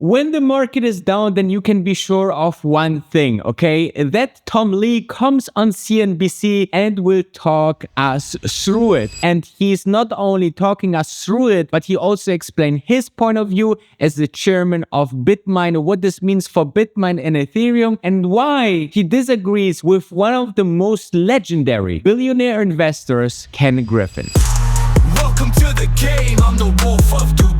When the market is down, then you can be sure of one thing, okay? That Tom Lee comes on CNBC and will talk us through it. And he's not only talking us through it, but he also explained his point of view as the chairman of Bitmine, what this means for Bitmine and Ethereum, and why he disagrees with one of the most legendary billionaire investors, Ken Griffin. Welcome to the game, I'm the wolf of Dubai.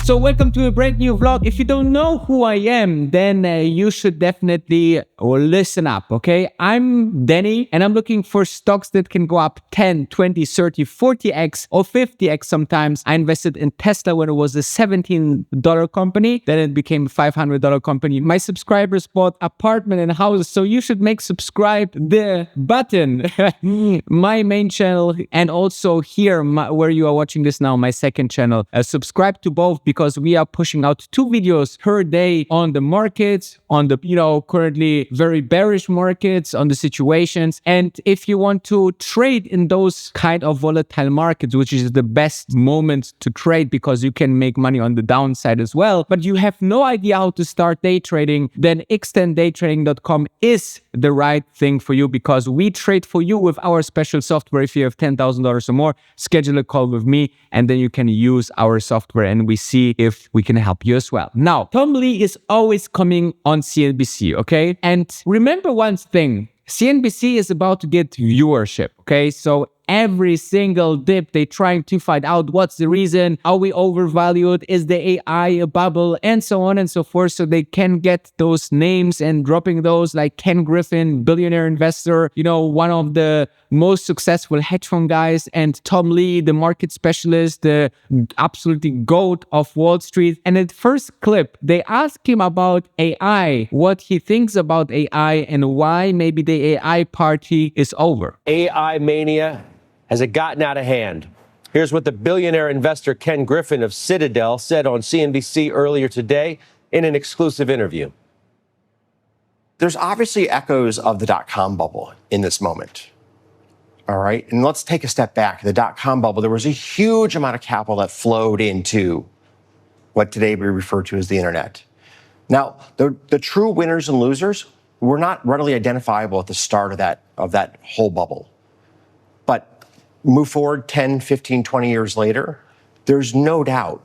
So welcome to a brand new vlog. If you don't know who I am, then you should definitely listen up, okay? I'm Danny, and I'm looking for stocks that can go up 10, 20, 30, 40x or 50x sometimes. I invested in Tesla when it was a $17 company. Then it became a $500 company. My subscribers bought apartment and houses, so you should make subscribe the button. My main channel, and also here where you are watching this now, my second channel. Subscribe to both because we are pushing out 2 videos per day on the markets, on the, currently very bearish markets, on the situations. And if you want to trade in those kind of volatile markets, which is the best moment to trade because you can make money on the downside as well, but you have no idea how to start day trading, then x10daytrading.com is the right thing for you because we trade for you with our special software. If you have $10,000 or more, schedule a call with me and then you can use our software and we see if we can help you as well. Now, Tom Lee is always coming on CNBC, okay? And remember one thing, CNBC is about to get viewership, okay? So every single dip, they trying to find out what's the reason, are we overvalued, is the AI a bubble, and so on and so forth. So they can get those names and dropping those like Ken Griffin, billionaire investor, one of the most successful hedge fund guys, and Tom Lee, the market specialist, the absolutely GOAT of Wall Street. And in the first clip, they ask him about AI, what he thinks about AI and why maybe the AI party is over. AI mania, has it gotten out of hand? Here's what the billionaire investor Ken Griffin of Citadel said on CNBC earlier today in an exclusive interview. There's obviously echoes of the dot-com bubble in this moment. All right. And let's take a step back. The dot-com bubble, there was a huge amount of capital that flowed into what today we refer to as the internet. Now, the true winners and losers were not readily identifiable at the start of that whole bubble. But move forward 10, 15, 20 years later, there's no doubt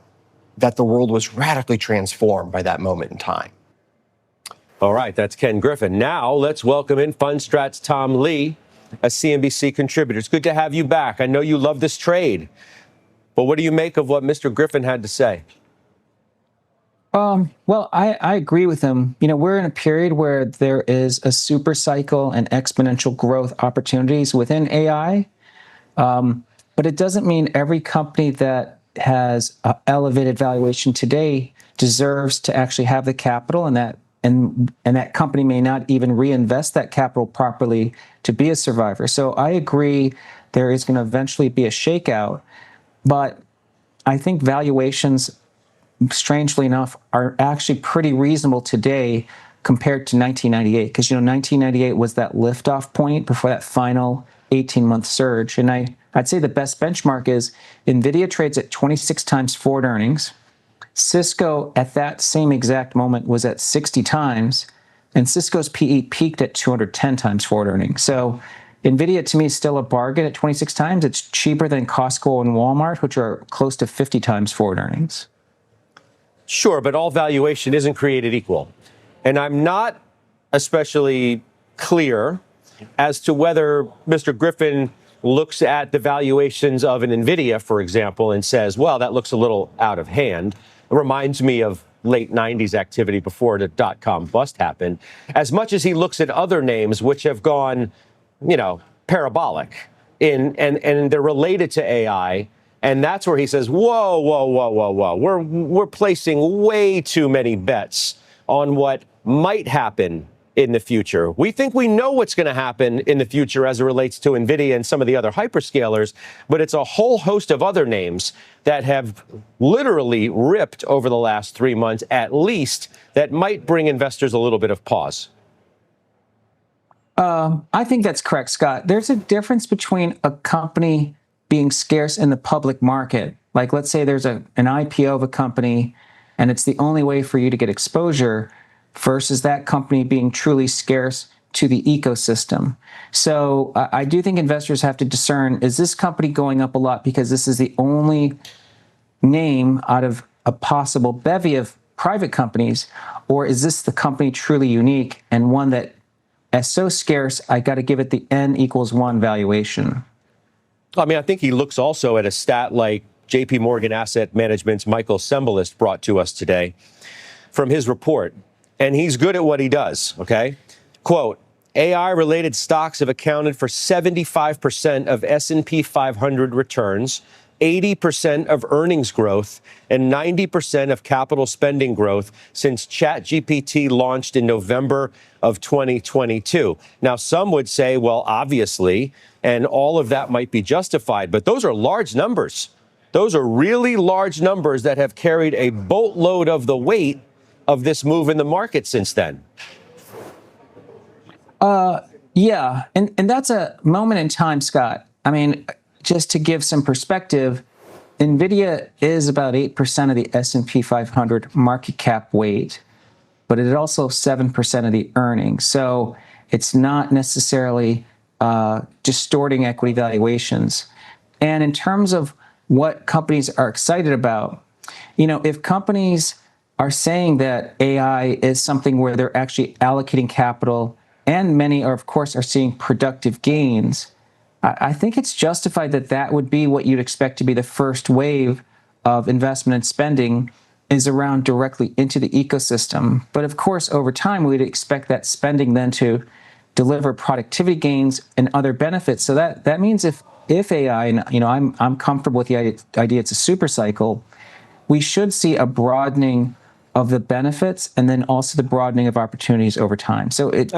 that the world was radically transformed by that moment in time. All right, that's Ken Griffin. Now let's welcome in Fundstrat's Tom Lee, a CNBC contributor. It's good to have you back. I know you love this trade, but what do you make of what Mr. Griffin had to say? Well, I agree with him. We're in a period where there is a super cycle and exponential growth opportunities within AI. But it doesn't mean every company that has an elevated valuation today deserves to actually have the capital, and that company may not even reinvest that capital properly to be a survivor. So I agree there is going to eventually be a shakeout, but I think valuations, strangely enough, are actually pretty reasonable today compared to 1998, because 1998 was that liftoff point before that final 18-month surge. And I'd say the best benchmark is NVIDIA trades at 26 times forward earnings. Cisco at that same exact moment was at 60 times, and Cisco's PE peaked at 210 times forward earnings. So NVIDIA to me is still a bargain at 26 times. It's cheaper than Costco and Walmart, which are close to 50 times forward earnings. Sure, but all valuation isn't created equal. And I'm not especially clear as to whether Mr. Griffin looks at the valuations of an NVIDIA, for example, and says, well, that looks a little out of hand. It reminds me of late 90s activity before the dot-com bust happened, as much as he looks at other names which have gone, parabolic and they're related to AI. And that's where he says, whoa, whoa, whoa, whoa, whoa. We're placing way too many bets on what might happen in the future. We think we know what's going to happen in the future as it relates to NVIDIA and some of the other hyperscalers, but it's a whole host of other names that have literally ripped over the last 3 months, at least, that might bring investors a little bit of pause. I think that's correct, Scott. There's a difference between a company being scarce in the public market. Like, let's say there's an IPO of a company and it's the only way for you to get exposure versus that company being truly scarce to the ecosystem. So I do think investors have to discern, is this company going up a lot because this is the only name out of a possible bevy of private companies, or is this the company truly unique and one that is so scarce, I got to give it the N equals 1 valuation? I mean, I think he looks also at a stat like JP Morgan Asset Management's Michael Sembalist brought to us today from his report. And he's good at what he does, okay? Quote, AI-related stocks have accounted for 75% of S&P 500 returns, 80% of earnings growth, and 90% of capital spending growth since ChatGPT launched in November of 2022. Now, some would say, well, obviously, and all of that might be justified, but those are large numbers. Those are really large numbers that have carried a boatload of the weight of this move in the market since then. Yeah, and that's a moment in time, Scott. I mean, just to give some perspective, NVIDIA is about 8% of the S&P 500 market cap weight, but it is also 7% of the earnings. So it's not necessarily distorting equity valuations. And in terms of what companies are excited about, you know, if companies are saying that AI is something where they're actually allocating capital, and many are, of course, are seeing productive gains, I think it's justified that that would be what you'd expect to be the first wave of investment and spending is around directly into the ecosystem. But of course, over time, we'd expect that spending then to deliver productivity gains and other benefits. So that means if AI, and you know, I'm comfortable with the idea it's a super cycle, we should see a broadening of the benefits and then also the broadening of opportunities over time. So it's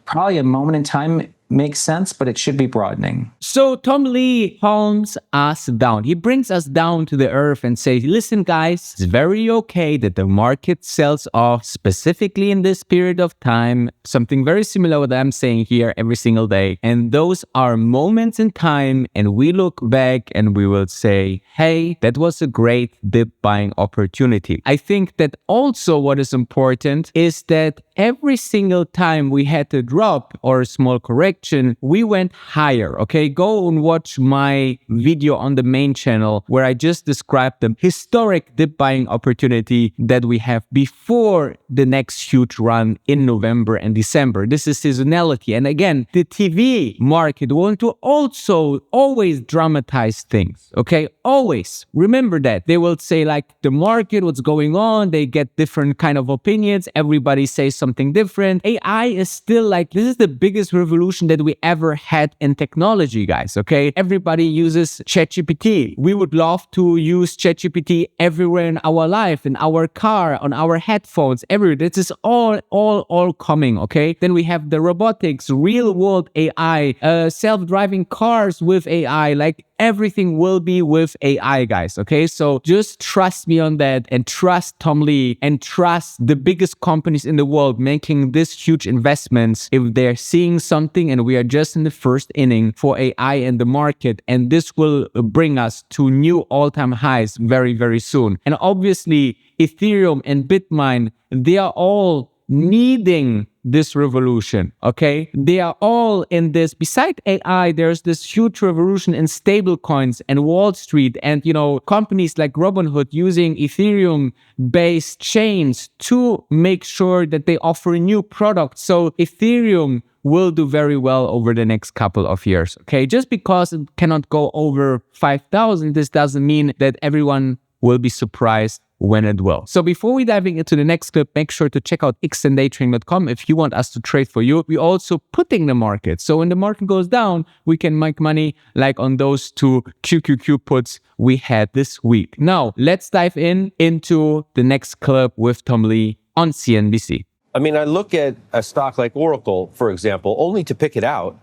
probably a moment in time makes sense, but it should be broadening. So Tom Lee calms us down. He brings us down to the earth and says, listen, guys, it's very okay that the market sells off specifically in this period of time. Something very similar to what I'm saying here every single day. And those are moments in time. And we look back and we will say, hey, that was a great dip buying opportunity. I think that also what is important is that every single time we had a drop or a small correction, we went higher, okay? Go and watch my video on the main channel where I just described the historic dip buying opportunity that we have before the next huge run in November and December. This is seasonality. And again, the TV market want to also always dramatize things, okay? Always. Remember that. They will say like the market, what's going on? They get different kind of opinions. Everybody says something different. AI is still like, this is the biggest revolution that we ever had in technology, guys, okay? Everybody uses ChatGPT. We would love to use ChatGPT everywhere in our life, in our car, on our headphones, everywhere. This is all coming, okay? Then we have the robotics, real world AI, self-driving cars with AI, like everything will be with AI, guys, okay? So just trust me on that and trust Tom Lee and trust the biggest companies in the world making this huge investments if they're seeing something, and we are just in the first inning for AI in the market, and this will bring us to new all-time highs very, very soon. And obviously, Ethereum and Bitmine, they are all needing this revolution, okay? They are all in this. Beside AI, there's this huge revolution in stable coins and Wall Street and, you know, companies like Robinhood using Ethereum-based chains to make sure that they offer new products. So Ethereum will do very well over the next couple of years, okay? Just because it cannot go over 5,000, this doesn't mean that everyone will be surprised when it will. So before we diving into the next clip, make sure to check out xnDayTrading.com if you want us to trade for you. We also putting the market. So when the market goes down, we can make money like on those two QQQ puts we had this week. Now, let's dive into the next clip with Tom Lee on CNBC. I mean, I look at a stock like Oracle, for example, only to pick it out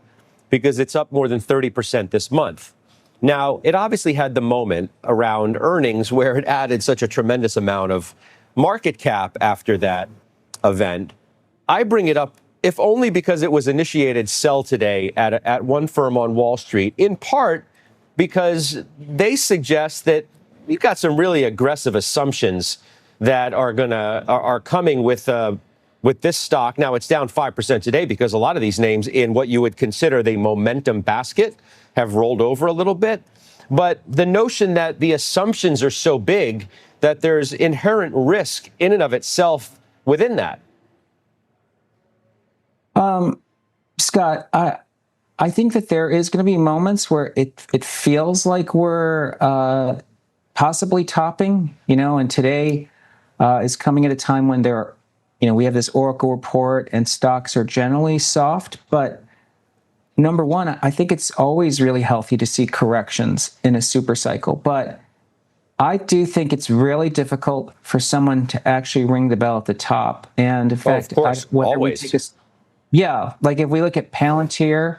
because it's up more than 30% this month. Now, it obviously had the moment around earnings where it added such a tremendous amount of market cap after that event. I bring it up if only because it was initiated sell today at one firm on Wall Street, in part because they suggest that you've got some really aggressive assumptions that are coming with this stock. Now it's down 5% today because a lot of these names in what you would consider the momentum basket have rolled over a little bit. But the notion that the assumptions are so big that there's inherent risk in and of itself within that. Scott, I think that there is going to be moments where it feels like we're possibly topping, and today is coming at a time when we have this Oracle report and stocks are generally soft. But number one, I think it's always really healthy to see corrections in a super cycle. But I do think it's really difficult for someone to actually ring the bell at the top. And in fact, of course, always. Like if we look at Palantir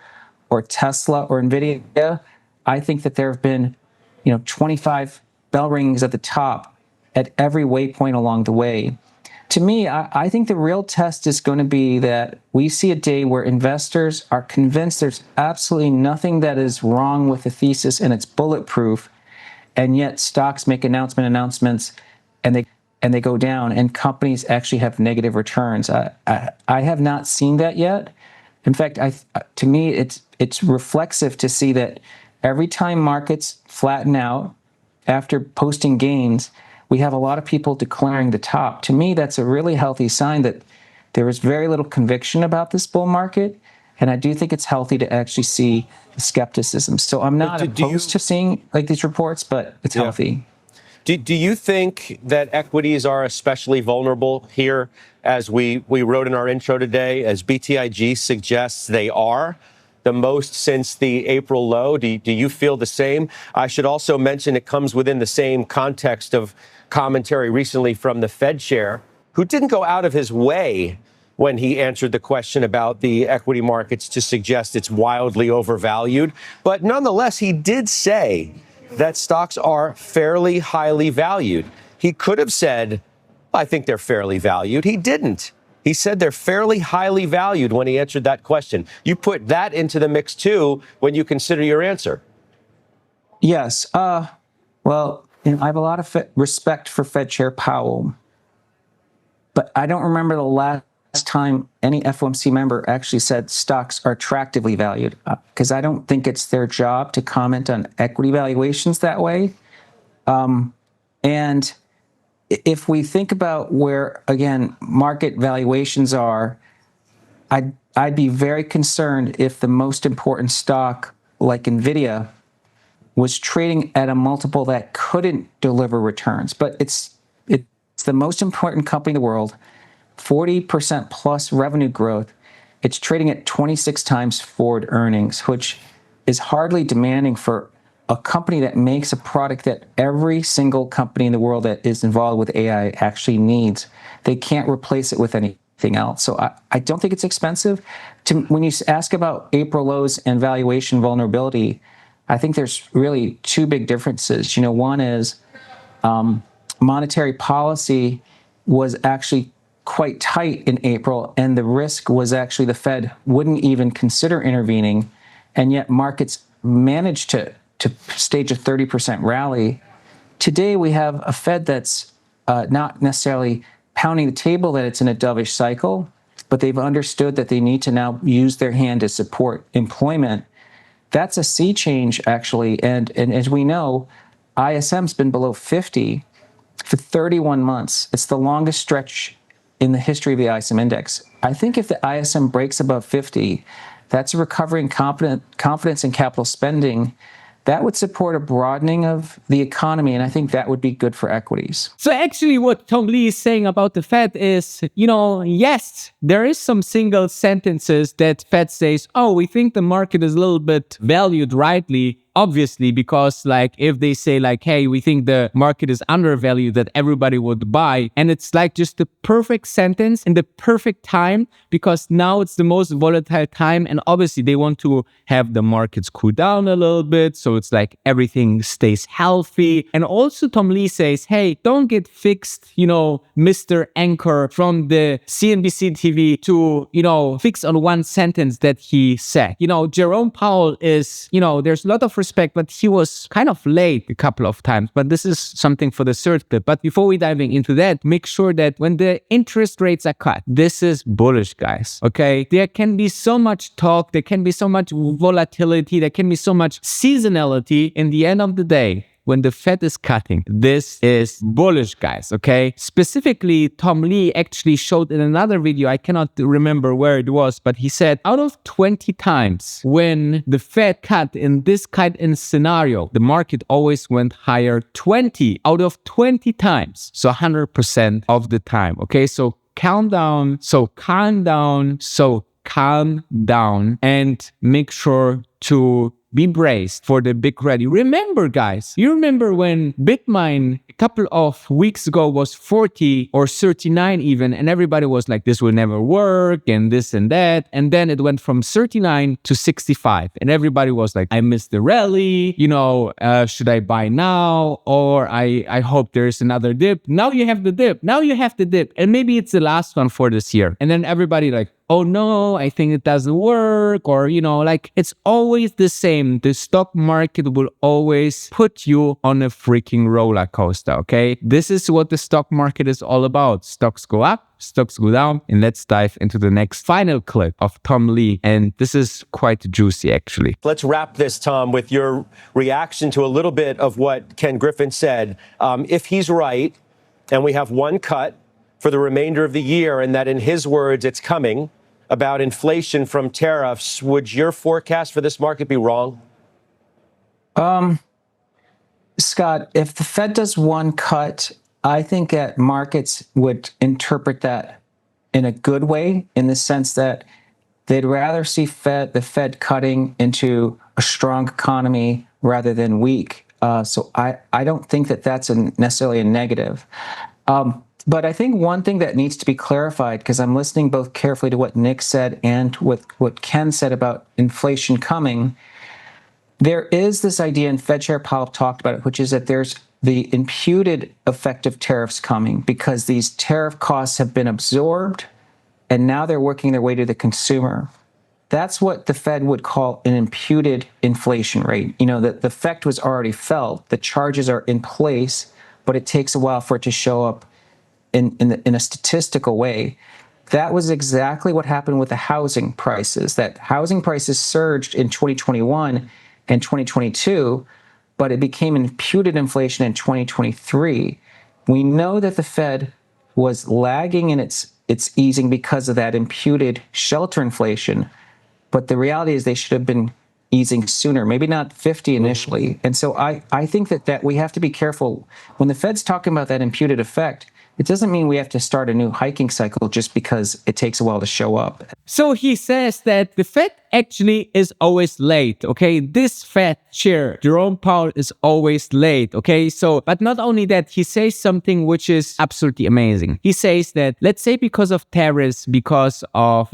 or Tesla or NVIDIA, I think that there have been, 25 bell rings at the top at every waypoint along the way. To me, I think the real test is going to be that we see a day where investors are convinced there's absolutely nothing that is wrong with the thesis and it's bulletproof, and yet stocks make announcements and they go down, and companies actually have negative returns. I have not seen that yet. In fact, to me, it's reflexive to see that every time markets flatten out after posting gains, we have a lot of people declaring the top. To me, that's a really healthy sign that there is very little conviction about this bull market, and I do think it's healthy to actually see the skepticism. So I'm not opposed to seeing like these reports, but it's healthy. Do you think that equities are especially vulnerable here, as we wrote in our intro today, as BTIG suggests they are the most since the April low? Do you feel the same? I should also mention it comes within the same context of commentary recently from the Fed chair, who didn't go out of his way when he answered the question about the equity markets to suggest it's wildly overvalued. But nonetheless, he did say that stocks are fairly highly valued. He could have said, I think they're fairly valued. He didn't. He said they're fairly highly valued when he answered that question. You put that into the mix, too, when you consider your answer. Yes. Well, I have a lot of respect for Fed Chair Powell, but I don't remember the last time any FOMC member actually said stocks are attractively valued, because I don't think it's their job to comment on equity valuations that way. And if we think about where, again, market valuations are, I'd be very concerned if the most important stock like NVIDIA was trading at a multiple that couldn't deliver returns. But it's the most important company in the world, 40% plus revenue growth. It's trading at 26 times forward earnings, which is hardly demanding for a company that makes a product that every single company in the world that is involved with AI actually needs. They can't replace it with anything else. So I don't think it's expensive. When you ask about April lows and valuation vulnerability, I think there's really two big differences. One is monetary policy was actually quite tight in April, and the risk was actually the Fed wouldn't even consider intervening, and yet markets managed to stage a 30% rally. Today, we have a Fed that's not necessarily pounding the table that it's in a dovish cycle, but they've understood that they need to now use their hand to support employment. That's a sea change, actually, and as we know, ISM's been below 50 for 31 months. It's the longest stretch in the history of the ISM index. I think if the ISM breaks above 50, that's a recovery in confidence in capital spending. That would support a broadening of the economy, and I think that would be good for equities. So actually what Tom Lee is saying about the Fed is, yes, there is some single sentences that Fed says, we think the market is a little bit valued rightly. Obviously, because if they say hey, we think the market is undervalued, that everybody would buy. And it's just the perfect sentence in the perfect time, because now it's the most volatile time. And obviously they want to have the markets cool down a little bit. So it's everything stays healthy. And also Tom Lee says, hey, don't get fixed, Mr. Anchor from the CNBC TV to, fix on one sentence that he said. Jerome Powell is, there's a lot of respect, but he was kind of late a couple of times. But this is something for the third clip. But before we diving into that, make sure that when the interest rates are cut, this is bullish, guys. Okay, there can be so much talk, there can be so much volatility, there can be so much seasonality. In the end of the day, when the Fed is cutting, this is bullish, guys, okay? Specifically, Tom Lee actually showed in another video, I cannot remember where it was, but he said out of 20 times when the Fed cut in this kind of scenario, the market always went higher 20 out of 20 times. So 100% of the time, okay? So calm down, calm down and make sure to be braced for the big rally. Remember, guys, you remember when Bitmine a couple of weeks ago was 40 or 39 even, and everybody was like, this will never work and this and that. And then it went from 39 to 65. And everybody was like, I missed the rally, should I buy now? Or I hope there's another dip. Now you have the dip. And maybe it's the last one for this year. And then everybody like, oh no, I think it doesn't work, or, it's always the same. The stock market will always put you on a freaking roller coaster, okay? This is what the stock market is all about. Stocks go up, stocks go down, and let's dive into the next final clip of Tom Lee. And this is quite juicy, actually. Let's wrap this, Tom, with your reaction to a little bit of what Ken Griffin said. If he's right, and we have one cut for the remainder of the year, and that in his words, it's coming, about inflation from tariffs, would your forecast for this market be wrong? Scott, if the Fed does one cut, I think that markets would interpret that in a good way, in the sense that they'd rather see the Fed cutting into a strong economy rather than weak. So I don't think that that's necessarily a negative. But I think one thing that needs to be clarified, because I'm listening both carefully to what Nick said and what Ken said about inflation coming, there is this idea, and Fed Chair Powell talked about it, which is that there's the imputed effect of tariffs coming because these tariff costs have been absorbed and now they're working their way to the consumer. That's what the Fed would call an imputed inflation rate. That the effect was already felt, the charges are in place, but it takes a while for it to show up in a statistical way. That was exactly what happened with the housing prices. That housing prices surged in 2021 and 2022, but it became imputed inflation in 2023. We know that the Fed was lagging in its easing because of that imputed shelter inflation, but the reality is they should have been easing sooner, maybe not 50 initially. And so I think that we have to be careful. When the Fed's talking about that imputed effect, it doesn't mean we have to start a new hiking cycle just because it takes a while to show up. So he says that the Fed actually is always late, okay? This Fed chair, Jerome Powell, is always late, okay? So, but not only that, he says something which is absolutely amazing. He says that, let's say because of tariffs, because of,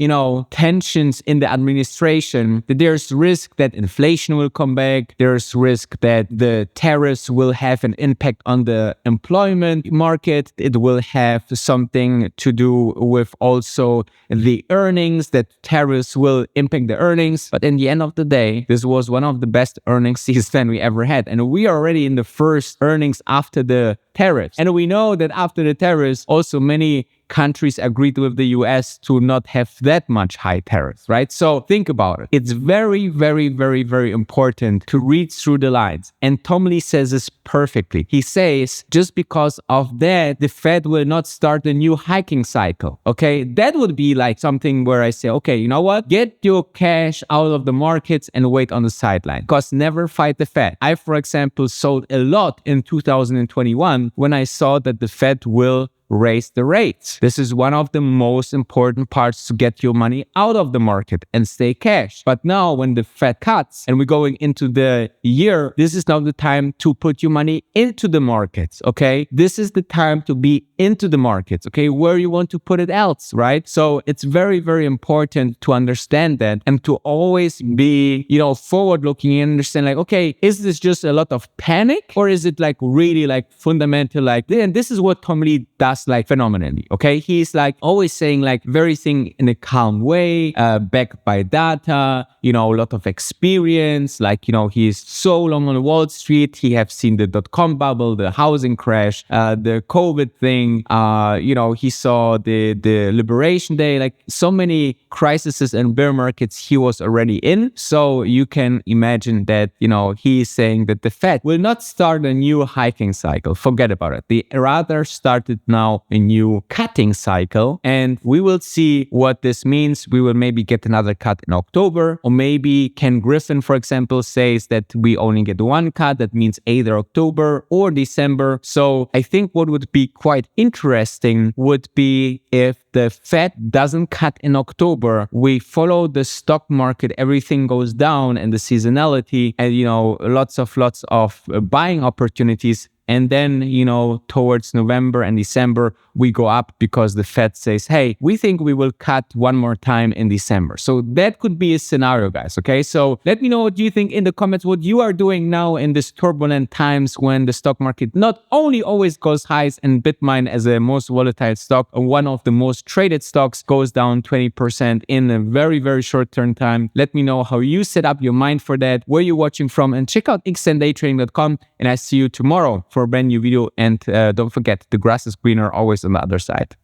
tensions in the administration, that there's risk that inflation will come back. There's risk that the tariffs will have an impact on the employment market. It will have something to do with also the earnings, that tariffs will impact the earnings. But in the end of the day, this was one of the best earnings season we ever had. And we are already in the first earnings after the tariffs. And we know that after the tariffs, also many countries agreed with the US to not have that much high tariffs, right? So think about it. It's very, very, very, very important to read through the lines. And Tom Lee says this perfectly. He says, just because of that, the Fed will not start a new hiking cycle, okay? That would be like something where I say, okay, you know what? Get your cash out of the markets and wait on the sideline, because never fight the Fed. I, for example, sold a lot in 2021 when I saw that the Fed will raise the rates. This is one of the most important parts to get your money out of the market and stay cash. But now when the Fed cuts and we're going into the year, this is now the time to put your money into the markets, okay? This is the time to be into the markets, okay? Where you want to put it else, right? So it's very, very important to understand that and to always be, forward looking and understand like, okay, is this just a lot of panic or is it like really like fundamental, like, and this is what Tom Lee does does like phenomenally. Okay. He's like always saying like everything in a calm way, backed by data, a lot of experience. Like, he's so long on Wall Street. He have seen the dot-com bubble, the housing crash, the COVID thing. He saw the Liberation Day, like so many crises and bear markets he was already in. So you can imagine that, he is saying that the Fed will not start a new hiking cycle. Forget about it. They rather started now a new cutting cycle, and we will see what this means. We will maybe get another cut in October, or maybe Ken Griffin, for example, says that we only get one cut. That means either October or December. So I think what would be quite interesting would be if the Fed doesn't cut in October, we follow the stock market, everything goes down, and the seasonality, and lots of buying opportunities. And then, towards November and December, we go up because the Fed says, hey, we think we will cut one more time in December. So that could be a scenario, guys. Okay. So let me know what you think in the comments, what you are doing now in this turbulent times when the stock market not only always goes highs, and Bitmine as a most volatile stock, one of the most traded stocks, goes down 20% in a very, very short term time. Let me know how you set up your mind for that, where you're watching from, and check out xnDayTrading.com. And I see you tomorrow for a brand new video. And don't forget, the grass is greener always on the other side.